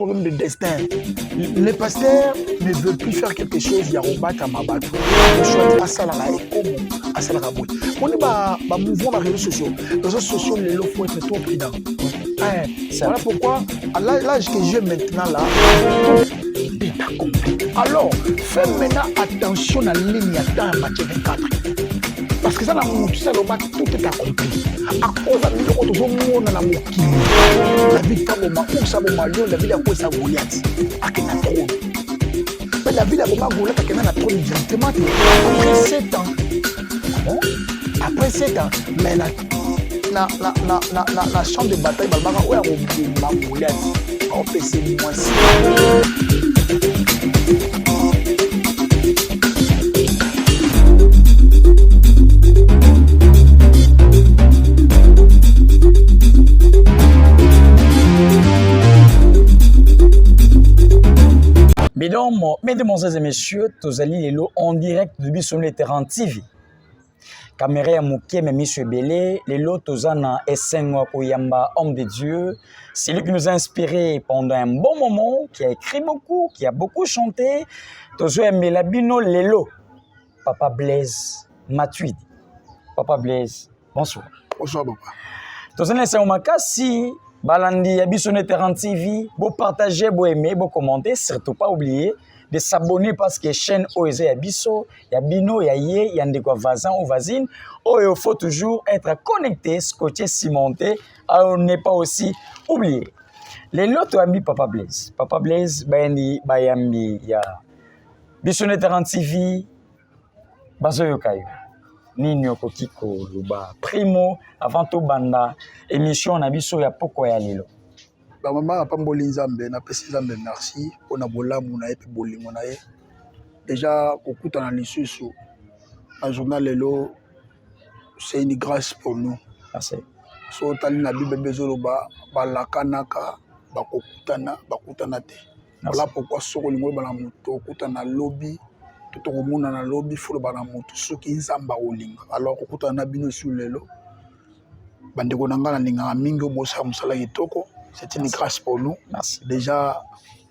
Problème de destin. Le pasteur ne veut plus faire quelque chose, il y a Robata Mabatou. Il choisit à Salara et comment à Salara Boy. On est mouvement dans les réseaux sociaux. Les réseaux sociaux, les lots, il faut être trop prudent. Voilà pourquoi, à l'âge que j'ai maintenant là, tout est accompli. Alors, fais maintenant attention à la ligne à temps Matthieu 24. Parce que ça, tout est accompli. À cause de nous, on a la moquille. La vie de Kaboma, où ça va mal, la vie de quoi ça Goliath. À quel trône. Mais la vie de Goliath, à quel trône directement. Après 7 ans. Après 7 ans, mais la chambre de bataille, où est Goliath. On peut essayer de moi. Mesdames et messieurs, tous allez les en direct de Bissonne Terrain TV. Caméra à Mouké, mais monsieur Belé, les lots Tozana et Sengo Koyamba, homme de Dieu. C'est lui qui nous a inspiré pendant un bon moment, qui a écrit beaucoup, qui a beaucoup chanté. Tozo Mbelabino Lelo, Papa Blaise Matuidi. Papa Blaise, bonsoir. Bonsoir, papa. Tozana Sengo Makasi. Balandi, Bissonne Terrain TV, vous partagez, vous aimez, vous commentez, surtout pas oublier de s'abonner parce que chaîne OEZ Abisso, il y a Bino, il y a Yé, il y a des voisins ou voisines. Il faut toujours être connecté, scotché, cimenté. On n'est pas aussi oublié. Les lots amis Papa Blaise. Papa Blaise, Bayandi, Bayambi, il y a Bissonne Terrain TV, Bazoyo Kayo. Nino Kokiko Luba Primo avant tout banda émission na biso ya poko ya lelo. Ba maman pa mboli nzambe na pesi nzambe merci pona bolamu na epe bolingo na ye. Déjà kokuta na lisusu na journal lelo c'est une grâce pour nous. Merci. So tali na bible bezoloba balakanaka bakutana te. Voilà pourquoi soko lingo bana moto kutana lobby. Tout le monde a lobby faut le banamoto ceux qui nzamba olinga alors okuta na bino sur lelo bandeko nanga na ninga mingi bosa musala kitoko c'est une grâce pour nous. Merci. Déjà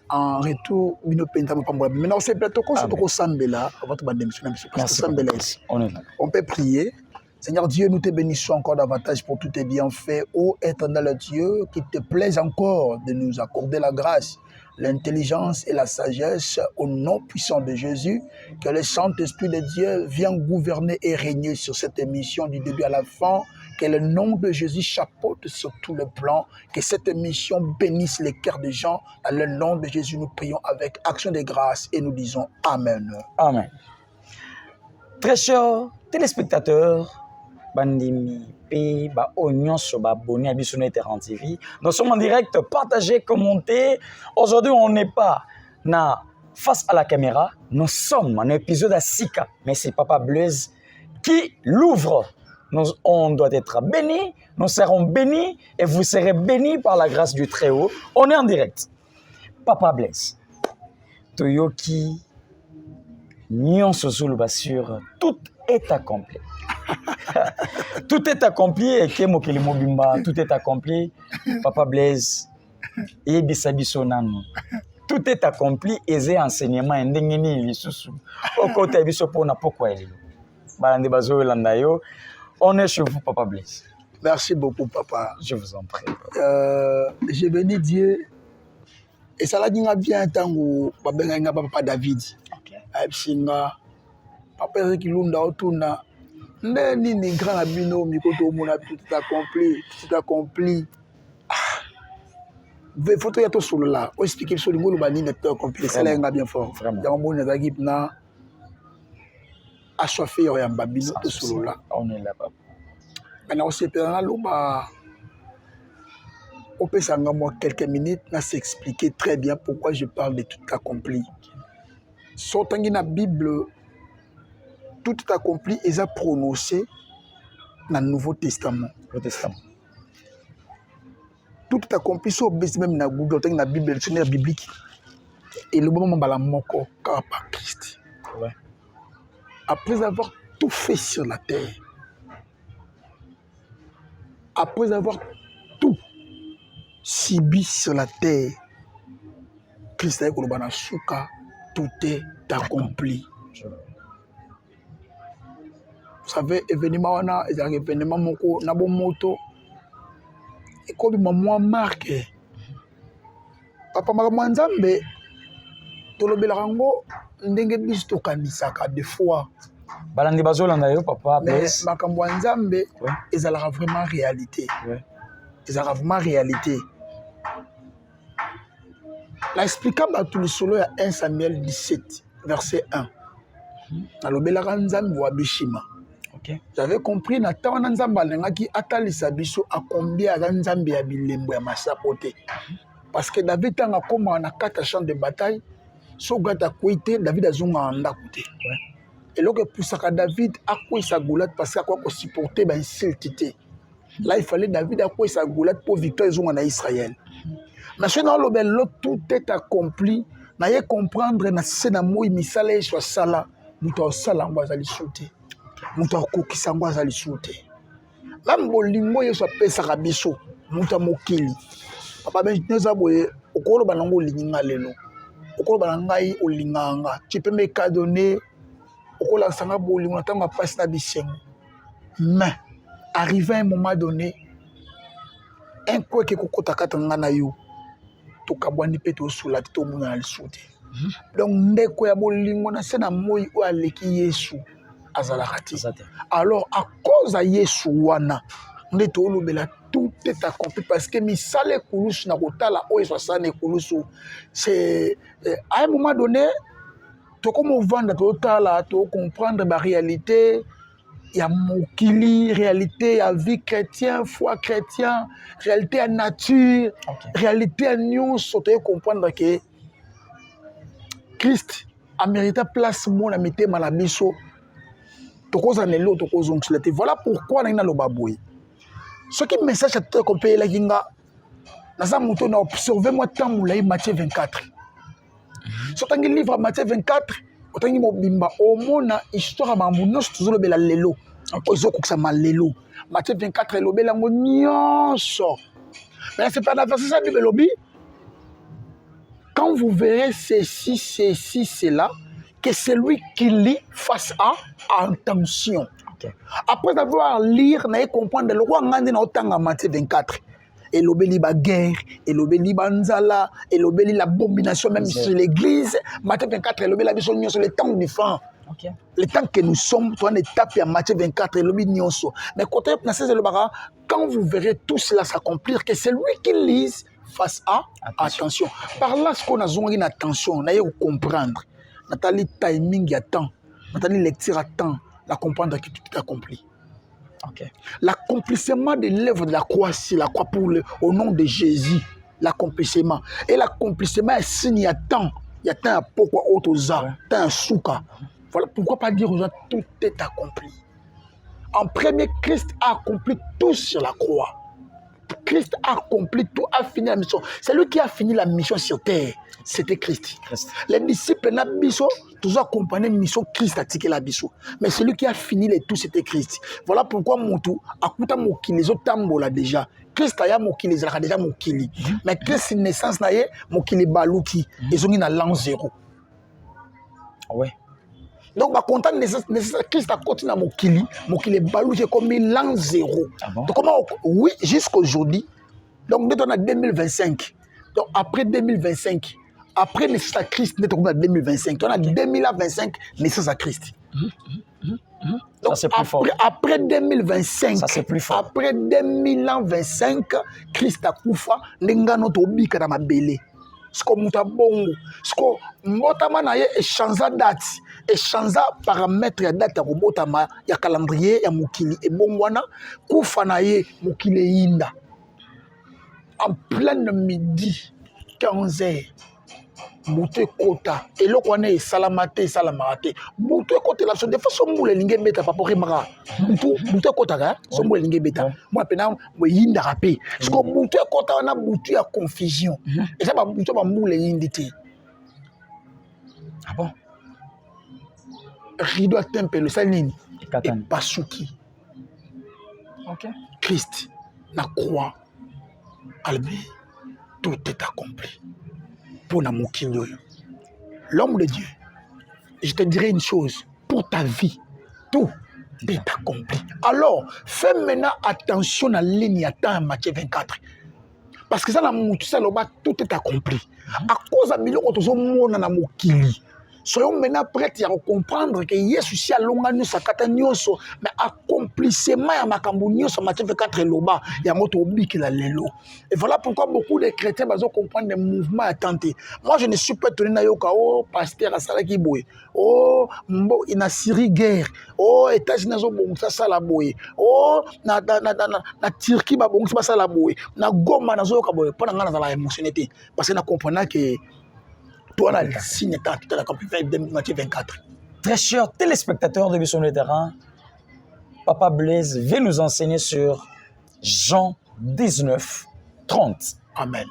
en retour bino penta pambola maintenant on se plateau ko soko sambela votre bande mission parce que sambela ici on peut prier. Seigneur Dieu, nous te bénissons encore davantage pour tous tes bienfaits. Ô éternel Dieu, qu'il te plaise encore de nous accorder la grâce, l'intelligence et la sagesse au nom puissant de Jésus. Que le Saint-Esprit de Dieu vienne gouverner et régner sur cette émission du début à la fin. Que le nom de Jésus chapeaute sur tout le plan. Que cette émission bénisse les cœurs des gens. Dans le nom de Jésus, nous prions avec action de grâce et nous disons Amen. Amen. Très chers téléspectateurs, Bandimi, P, Oignon, abonné à Bissonne Terrain TV. Nous sommes en direct, partagez, commentez. Aujourd'hui, on n'est pas face à la caméra. Nous sommes en épisode à Sika. Mais c'est Papa Blaise qui l'ouvre. On doit être bénis, nous serons bénis et vous serez bénis par la grâce du Très-Haut. On est en direct. Papa Blaise, Toyoki, Nyon Sosuluba sur tout est accompli. Tout est accompli et Kemokeli Mobimba, tout est accompli. Papa Blaise, et Bisabisonano. Tout est accompli et c'est enseignement indengeni lisusu. Au côté biso pona pourquoi elle est. Balande bazo landayo. On est chez vous, Papa Blaise. Merci beaucoup, papa. Je vous en prie. Je bénis Dieu. Et ça l'a dit bien tant que papa David. Aïpsinga. Papa Rekilunda Otuna. Ni grand abino, mikoto mona, tout est accompli. Tout est accompli. Il faut que tu sois là. On explique sur le mot, le n'est pas accompli. Ça l'a bien fort. Dans mon monde, l'équipe n'a assoiffé et en babino, tout sur là. On est là, papa. Maintenant, on s'est perdu là, on peut s'en quelques minutes, on s'expliquer très bien pourquoi je parle de tout accompli. Sortant dans la Bible, tout est accompli et ça prononcé dans le Nouveau Testament. Tout est accompli, sauf même dans Google, dans la Bible, le dictionnaire biblique. Et le moment où on par Christ. Ouais. Après avoir tout fait sur la terre, après avoir tout subi sur la terre, Christ aye koloba na suka tout est accompli. Vous savez, événement wana ezalaka événement moko na bomoto ekobima mwa marke. Papa makambo ya Nzambe tolobelaka yango ndenge biso tokanisaka des fois. Balandi bazolanda yo papa mais makambo ya Nzambe ezalaka vraiment réalité. Ezalaka vraiment réalité. La explica bato lisolo ya 1 Samuel 17 verset 1. Nalobelaka Nzambe wa bishima. J'avais compris na tawa na Nzambe alengaki atalisa biso a combien ya Nzambe ya bilembo ya masapote. Parce que David tanga koma na 4 champs de bataille, so gata kwite David azunga ndako te. Et donc poussaka David a kwisa Goliath parce que quoi supporter ba insulté. Là il fallait David a kwisa Goliath pour victoire ezunga na Israël. Maintenant le bel tout est accompli, na ye comprendre na sena moi misala soit sala, muto sala ngwazali sauter. Mutu akokisa ngo azali sute même bolingo yeso apesaka biso mutu mokili papa beneza boye okoloba nango olinga lelo okoloba na ngai olinganga tu peux me cadonner okola sanga bolingo na tanga passe na bisengo mais arrivé à un moment donné un quoi que kokota katanga na yo to kabwani pe to sula to muna ali sute donc ndeko ya bolingo na sena moi o aleki Yesu. Alors, à cause de Yesu wana, tout est accompli parce que misale kulusu na kotala oyo swasane kulusu. C'est à un moment donné, to comme vendre to tala to comprendre la réalité, il y a mokili, réalité ya vie chrétien, foi chrétien, réalité ya nature, réalité ya nyonso soto comprendre que Christ a mérité place mon na mitema na biso. Voilà pourquoi nous avons observé. Ce qui message à tout le monde, nous avons observé Matthieu 24. Ce qui est livre Matthieu 24, au moins histoire de lelo. Matthieu 24 est mais c'est pas la verset ça Bible lobby. Quand vous verrez ceci, cela, que celui qui lit fasse attention. Après avoir lire, na comprendre le roi ngandi na otanga Matthieu 24. Et l'obéli ba guerre, et l'obéli banzala, et l'obéli l'abomination même sur l'église. Matthieu 24, et l'obéli la mission sur le temps du fin. Le temps que nous sommes, toi, on étape à Matthieu 24, et l'obéli nyonso. Mais quand vous verrez tout cela s'accomplir, que celui qui lise fasse attention. Par là, ce qu'on a besoin d'attention, on a eu comprendre. Nathalie timing y a temps, Nathalie lecture à temps, la comprendre que tout est accompli. L'accomplissement de l'œuvre de la croix, c'est la croix pour au nom de Jésus, l'accomplissement. Et l'accomplissement est signé à temps. Il y a tant pourquoi autre za, tant souka. Voilà pourquoi pas dire aux gens tout est accompli. En premier, Christ a accompli tout sur la croix. Christ a accompli tout, a fini la mission. C'est lui qui a fini la mission sur terre. C'était Christ. Les disciples n'a biso, tous accompagné mission Christ a tiqué la biso. Mais celui qui a fini les tout, c'était Christ. Voilà pourquoi mon tout, à kuta moki les autres tambola déjà. Christ a ya moki les a déjà moki. Mais Christ naissance na ye moki les balouki. Ils ont une l'an 0. Ouais. Donc, ma content Christ a continué à mokili balouki comme l'an 0. Donc, comment, oui, jusqu'aujourd'hui. Donc, nous sommes en 2025. Donc, après 2025, après naissance à Christ, nous sommes en 2025. Donc, en 2025, naissance à Christ. Donc, ça, plus fort. Après 2025, ça, c'est plus fort. Après 2025, Christ a koufa, n'engano to bika na mabele. Ce qu'on m'a bongo, ce qu'on m'a échangé date, échangé paramètres et date à robotama, ya calendrier, ya mukili et bongwana, koufanaye mukili inda. En plein midi, 15h, bouté kota, et le koné salamate, salamate, bouté kota la de façon moule lingé beta papa remara, bouté kota, son moule lingé beta. Moi, pendant, moi, yinda rapé. Parce que bouté kota, on a bouté à confusion. Et ça, bouté ma moule yindité. Ah bon? Rideau à temple, le salin, et Pasuki. Ok. Christ, la croix. Albé, tout est accompli. pour na mokili oyo. L'homme de Dieu, je te dirai une chose, pour ta vie, tout est accompli. Alors, fais maintenant attention à la ligne à temps Matthieu 24. Parce que ça, tout est accompli. À cause de biloko tozomona na mokili. Soyons maintenant prêts à comprendre que Yesu si alonga nous sakata nyonso mais accomplissement ya makambo nyonso Matthieu 24 loba ya moto obiki la lelo. Et voilà pourquoi beaucoup de chrétiens bazo comprendre des mouvements attentés. Moi je ne suis pas étonné na yoka oh pasteur asala ki boye. Oh mbo ina Syrie guerre. Oh États-Unis zo bongisa sala boye. Oh na Turquie ba bongisa sala boye. Na Goma na zo yoka boye. Pona ngana za la émotionné parce que na comprendre que signe tout à la Matthieu 24. Très chers téléspectateurs de Bisson le Terrain, Papa Blaise vient nous enseigner sur Jean 19, 30. Amen.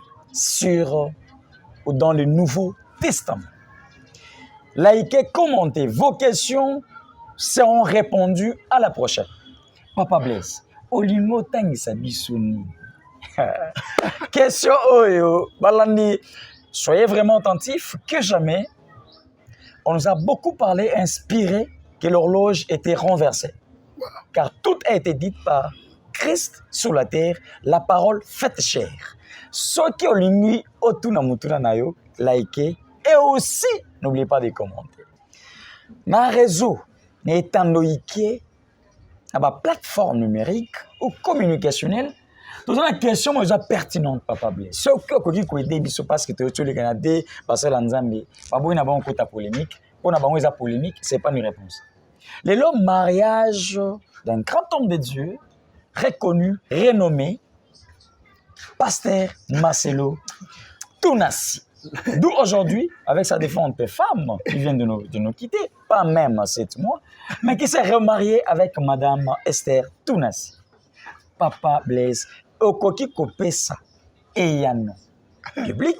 Ou dans le Nouveau Testament. Likez, commentez. Vos questions seront répondues à la prochaine. Papa Blaise, Olimo Tangisa Bissouni. Question Oyo, Balani. Soyez vraiment attentifs que jamais. On nous a beaucoup parlé, inspiré, que l'horloge était renversée. Car tout a été dit par Christ sur la terre, la parole faite chair. Ceux qui ont l'uni, nayo, likez et aussi n'oubliez pas de commenter. Dans le réseau, dans la plateforme numérique ou communicationnelle, dans la question pertinente, Papa Blaise. Ce qui est dit, parce que tu es le Canada, parce que l'Anzambi, Babou n'a pas un polémique. Pour n'a pas une polémique, ce n'est pas une réponse. Le mariage d'un grand homme de Dieu, reconnu, renommé, Pasteur Marcelo Tounassi. D'où aujourd'hui, avec sa défunte femme qui vient de nous quitter, pas même 7 mois, mais qui s'est remarié avec Madame Esther Tounassi. Papa Blaise. Okoki kopesa eyano public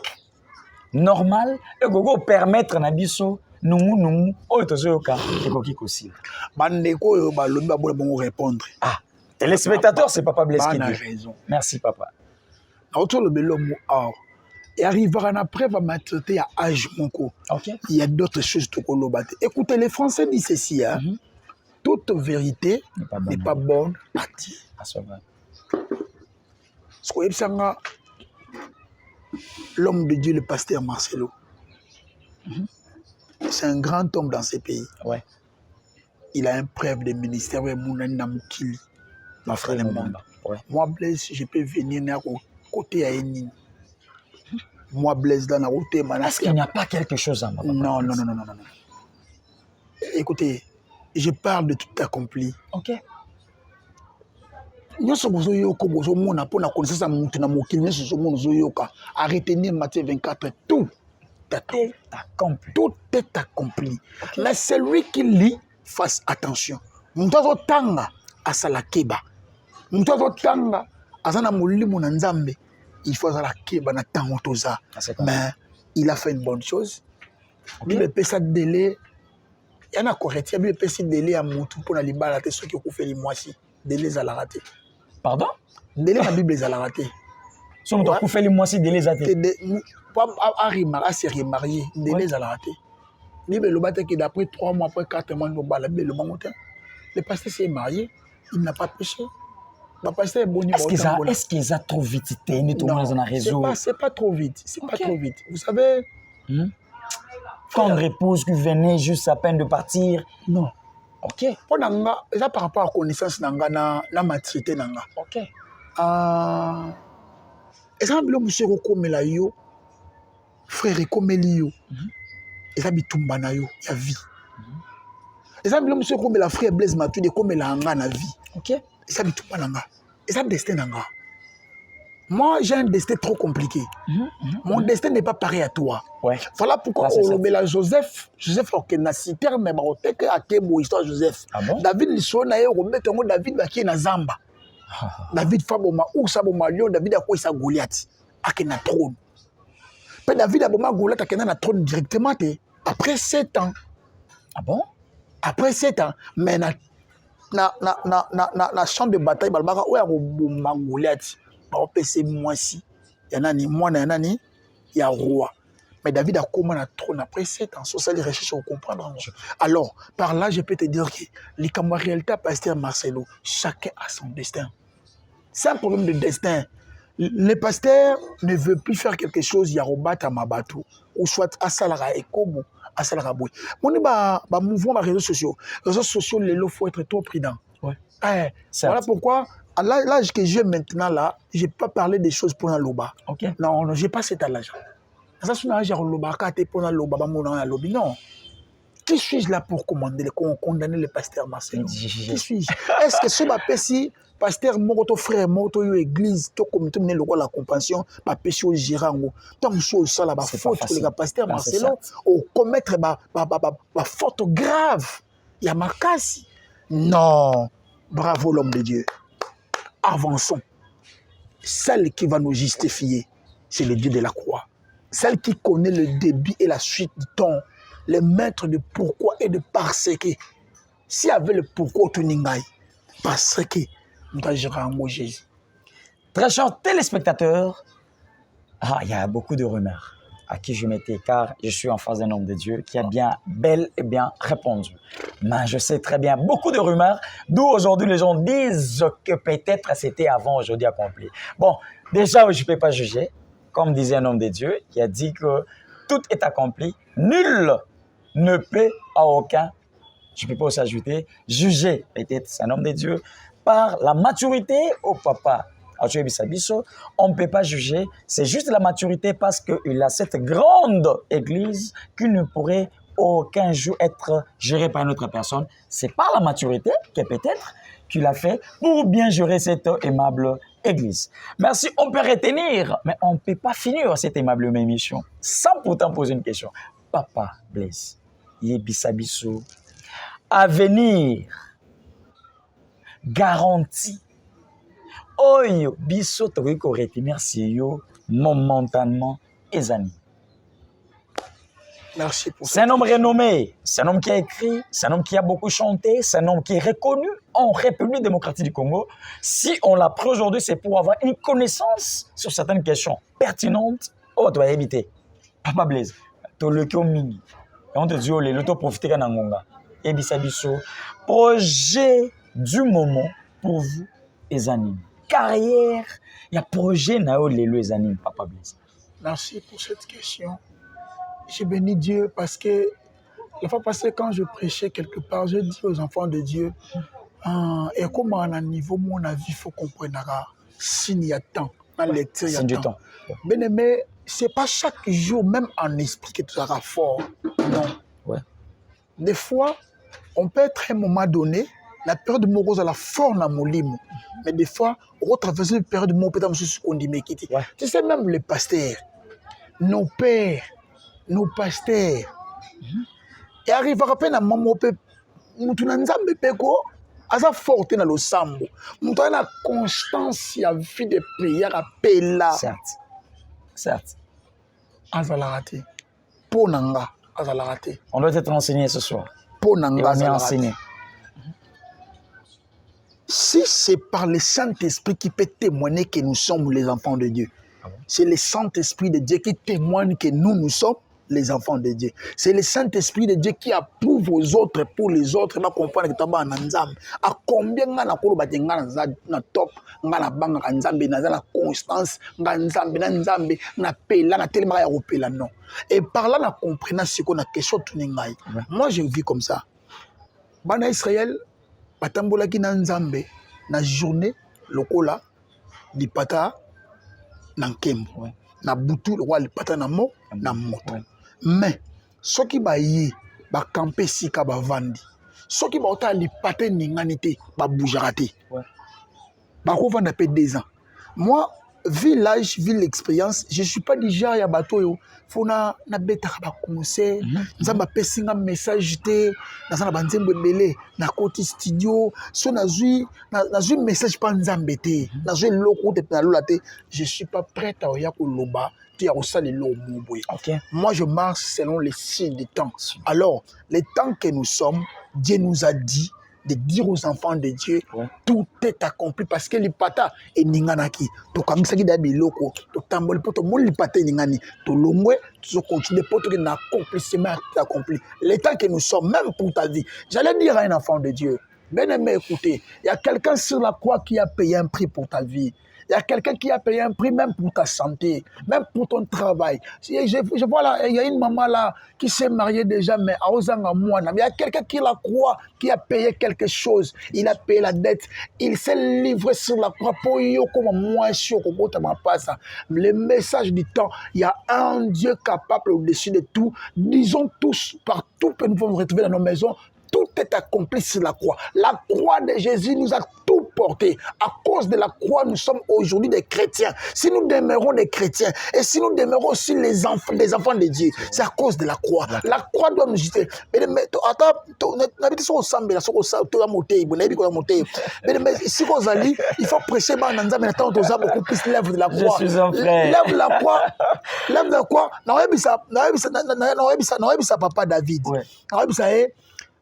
normal et gogo permettre na biso nungu oyo tozoyoka ekoki kosila bandeko oyo balobi babona bongo répondre téléspectateur c'est Papa Blaise qui a dit raison. Merci papa na auto le belomo et arrivera na preuve à maturité à âge moko. OK, il y a d'autres choses to kolobate. Écoutez, les Français disent ceci toute vérité n'est pas bonne à dire. L'homme de Dieu, le pasteur Marcelo, c'est un grand homme dans ces pays. Ouais. Il a un preuve de ministère. Ma frère ouais. Moi, Blaise, je peux venir à côté à Eni. Moi, Blaise, dans la route, est-ce qu'il n'y a pas quelque chose à moi? Non. Écoutez, je parle de tout accompli. OK. Nyonso bozoyoka bozomona mpo na connaissance ya mutu na mokili nyonso ozomona ozoyoka à retenir Matthieu 24 tout est accompli. Tout est accompli. Okay. Mais celui qui lit fasse attention. Mutu azotanga asala keba. Mutu azotanga azana molimo na Nzambe. Il faut azala keba na tango toza. Mais il a fait une bonne chose. Bible pesa délai. Yana correctia Bible pesa délai à mutu pour na libala te soki okufeli mwasi. Délai à la raté. Pardon? Délai la Bible est à la raté. Si on t'a fait les mois si délai à raté. À se remarier, délai à la raté. Bible le bâtiment qui d'après 3 mois, après 4 mois, la Bible le matin. Le pasteur s'est marié, il n'a pas péché. Le pasteur est bon. Est-ce qu'ils ont trop vite été dans un réseau? C'est pas trop vite. C'est pas trop vite. Vous savez. Quand on repose qui venait juste à peine de partir. Non. OK. Ça par rapport à la connaissance na maturité nanga. OK. Exemple monsieur rekomela yo frère rekomeli yo. Eza bitumba na yo ya vie. Exemple monsieur rekomela frère Blaise Matuidi komela nga na vie. OK. Eza bitumba nanga. Eza destin nanga. Moi, j'ai un destin trop compliqué. Mon destin n'est pas pareil à toi. Ouais. Voilà pourquoi on le Joseph Okena citer mais baroteke akebo histoire Joseph. Ah bon? David lisona ye remettre ngo David baki na zamba. David faboma ou saboma lion David akoisa Goliath akena trône. Puis David aboma Goliath akena na trône directement après 7 ans. Ah bon? Après 7 ans, mais na champ de bataille balbaka oya koboma Goliath. PC moi si il y a nani moi na nani il y a roi Mais David a commencé à trône après 7 ans. Sur ça, les recherches pour comprendre. Alors, par là, je peux te dire que les réalité pasteur Marcelo, chacun a son destin. C'est un problème de destin. Le pasteur ne veut plus faire quelque chose, il y a Robata Mabatou, ou soit à Salara et Kobo, à Salara Boui. Mon mouvement, les réseaux sociaux, il faut être trop prudent. Ouais. Voilà pourquoi, à l'âge que j'ai maintenant, là, je n'ai pas parlé des choses pour un loba. Okay. Non, je n'ai pas cet âge. Ça, c'est un âge loba, pour un loba, non. Qui suis-je là pour condamner le pasteur Marcelo? Qui suis-je? Est-ce que ce papé-ci, pasteur Moto frère Moto église to comité mené la compassion pa péché au girango tant chose ça là ba faute le pasteur Marcelo au commettre ba faute grave il y a makasi non bravo l'homme de Dieu avançons celle qui va nous justifier c'est le Dieu de la croix celle qui connaît le début et la suite du temps le maître de pourquoi et de parce que s'il y avait le pourquoi tu n'ingaï parce que très chers téléspectateurs, il y a beaucoup de rumeurs à qui je m'étais car je suis en face d'un homme de Dieu qui a bien, bel et bien répondu. Mais je sais très bien beaucoup de rumeurs, d'où aujourd'hui les gens disent que peut-être c'était avant aujourd'hui accompli. Bon, déjà je ne peux pas juger, comme disait un homme de Dieu qui a dit que tout est accompli, nul ne peut à aucun, je ne peux pas aussi ajouter, juger, peut-être c'est un homme de Dieu, par la maturité au papa. On ne peut pas juger, c'est juste la maturité parce qu'il a cette grande église qui ne pourrait aucun jour être gérée par une autre personne. C'est par la maturité que peut-être qu'il a fait pour bien gérer cette aimable église. Merci, on peut retenir, mais on ne peut pas finir cette aimable émission sans pourtant poser une question. Papa Blaise, Yebisabiso, avenir garantie. Oyo biso tokoki ko retenir si yo momentanément ezani. Merci pour ça. C'est un homme renommé, c'est un homme qui a écrit, c'est un homme qui a beaucoup chanté, c'est un homme qui est reconnu en République démocratique du Congo. Si on l'a pris aujourd'hui, c'est pour avoir une connaissance sur certaines questions pertinentes. Oh, tu vas éviter. Papa Blaise, tu le mingi. Et on te dit, oh, les loto profiter d'un ngonga. Et bisabiso, projet du moment pour vous, les animes. Carrière, il y a projet nao les animes, Papa Blaise. Merci pour cette question. J'ai béni Dieu parce que la fois passée, quand je prêchais quelque part, je dis aux enfants de Dieu, et comment à un niveau, mon avis, il faut comprendre s'il y a temps, dans la lecture, il y a temps. Bien aimé, ce n'est pas chaque jour, même en esprit, que tu seras fort. Non. Ouais. Des fois, on peut être à un moment donné, la période de morose à la forme à mon limo. Mais des fois, on retraverse une période de morose, peut-être, tu sais, même les pasteurs, nos pères, nos pasteurs, et arrive à peine à maman, Moutounanzambe Peko, Aza forte dans le sambo. Moutouna constance, il y a vie de prière à Pella. Certes. Azalarate. Ponanga, Azalarate. On doit être enseigné ce soir. Ponanga, enseigné. Si c'est par le Saint-Esprit qui peut témoigner que nous sommes les enfants de Dieu, c'est le Saint-Esprit de Dieu qui témoigne que nous sommes les enfants de Dieu. C'est le Saint-Esprit de Dieu qui approuve aux autres pour les autres. Va comprendre que tu as un à combien on a colobati na top, on a banga nzambe na la constance, nzambe na nzambe na pela na tellement ya opela non. Et par là na comprenant ce qu'on a question tout n'ingai. Moi je vis comme ça. Bana Israël batambola ki na nzambe na journée lokola lipata na nkembo na butu lokola lipata na mo na moto. Mais ce qui va y ba camper sika ba vandi. Ce qui va ota lipata ninganité ba bougerate. Ba ko vanda pe 2 ans. Moi vu l'âge, vu l'expérience, je suis pas du genre ya bato yo. Faut na beta ba conseil, nzamba pesinga message te, na ba nzembo belé, na côté studio, so na zui message pas nzambe te, na zui loko te na lola te, je suis pas prêt à ya ko loba, te ya ko sali lo moboy. Moi je marche selon les signes du temps. Alors, les temps que nous sommes, Dieu nous a dit de dire aux enfants de Dieu, tout est accompli parce que l'ipata est ninganaki. To kamisaki da biloko, to tamboli poto mon l'ipata est ningani. To longwe, to continue poto que l'accomplissement est accompli. L'état que nous sommes, même pour ta vie. J'allais dire à un enfant de Dieu, bien aimé, écoutez, il y a quelqu'un sur la croix qui a payé un prix pour ta vie. Il y a quelqu'un qui a payé un prix même pour ta santé, même pour ton travail. Je vois là, il y a une maman là qui s'est mariée déjà, mais à Ozanga Moana. Mais il y a quelqu'un qui la croit, qui a payé quelque chose. Il a payé la dette. Il s'est livré sur la croix pour y comme moi, le message du temps, il y a un Dieu capable au-dessus de tout. Disons tous, partout que nous pouvons nous retrouver dans nos maisons, tout est accompli sur la croix. La croix de Jésus nous a tout porté. À cause de la croix, nous sommes aujourd'hui des chrétiens. Si nous demeurons des chrétiens et si nous demeurons aussi les enfants de Dieu, c'est à cause de la croix. La croix doit nous justifier. Mais attends, il faut prêcher mais beaucoup plus lève de la croix. Je suis un frère. Lève la croix. Lève la croix. Papa David.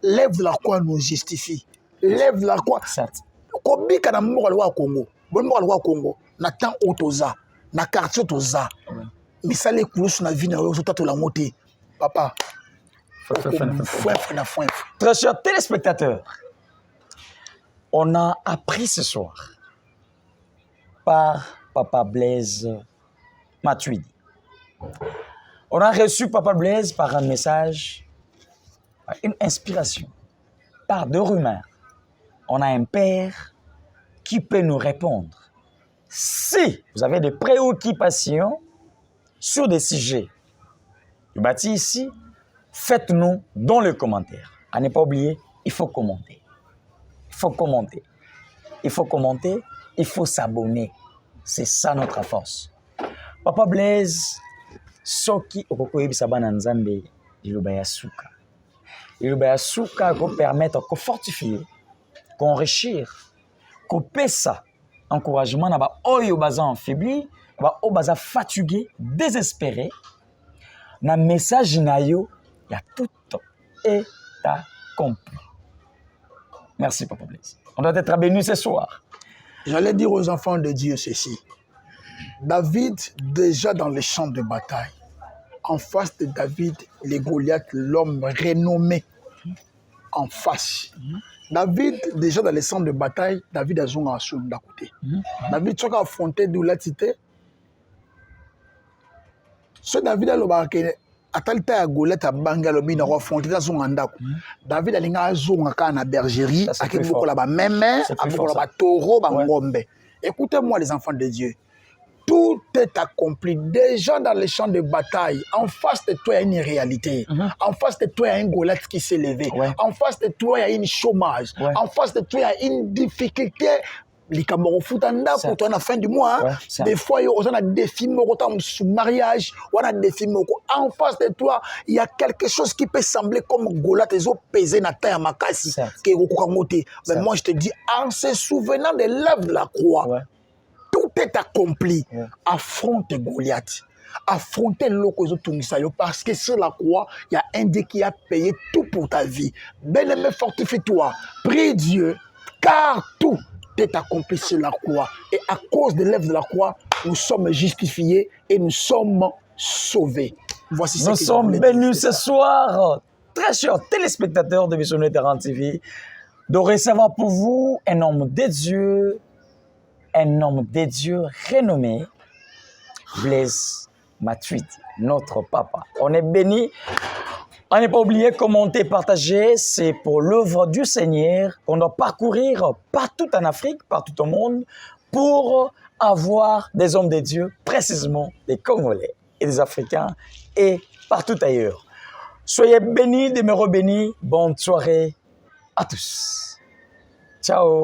Lève de la croix nous justifie. Lève de la croix. Kobi kana moko wa Congo. Bon moko wa Congo. Na temps otoza, na quartier otoza. Mais ça les coulous na vie na yo to la moté. Papa. Très chers téléspectateurs, on a appris ce soir par Papa Blaise Matuidi. On a reçu Papa Blaise par un message, une inspiration, par deux rumeurs. On a un père qui peut nous répondre. Si vous avez des préoccupations sur des sujets du bâti ici, faites-nous dans les commentaires. À ne pas oublier, il faut commenter. Il faut commenter. Il faut commenter, il faut s'abonner. C'est ça notre force. Papa Blaise, soki okokoyebisa bana nzambe liloba ya suka. Liloba ya suka ko permettre ko fortifier, ko enrichir, ko pesa encouragement na ba oyo baza affaibli, ba o baza fatigué, désespéré. Na message na yo, ya tout est accompli. Merci Papa Blaise. On doit être béni ce soir. J'allais dire aux enfants de Dieu ceci. David, déjà dans les champs de bataille, en face de David, les Goliath, l'homme renommé, en face. David, déjà dans les champs de bataille, David a joué à son d'à côté. David, tu as affronté d'où la cité. Ce David a le atalite ya Goliath a banga lobi na affronté dans son andako. David a linga zonga kana bergerie, avec beaucoup là-bas même, avec beaucoup là-bas taureau, ngombe. Écoutez-moi les enfants de Dieu. Tout est accompli. Déjà dans les champs de bataille, en face de toi, il y a une réalité. En face de toi, il y a un Goliath qui s'est levé. En face de toi, il y a une chômage. En face de toi, il y a une difficulté. Les Cameroun foot en pour toi à la fin du mois. Des fois, on a des films sous mariage, on a des films. En face de toi, il y a quelque chose qui peut sembler comme Goliath, ils ont pesé dans ta makasi. Mais moi, je te dis, en se souvenant de l'œuvre de la croix, tout est accompli. Affronte Goliath. Affronter l'Okozo Tungisayo parce que sur la croix, il y a un Dieu qui a payé tout pour ta vie. Bien-aimé, fortifie-toi. Prie Dieu, car tout est accompli sur la croix. Et à cause de l'œuvre de la croix, nous sommes justifiés et nous sommes sauvés. Voici nous sommes bénis ce soir, très chers téléspectateurs de Vision Terrain TV, de recevoir pour vous un homme de Dieu renommé, Blaise Matuidi, notre papa. On est béni. On n'est pas oublié, commenter, partager, c'est pour l'œuvre du Seigneur qu'on doit parcourir partout en Afrique, partout au monde, pour avoir des hommes de Dieu, précisément des Congolais et des Africains et partout ailleurs. Soyez bénis, demeurez bénis. Bonne soirée à tous. Ciao.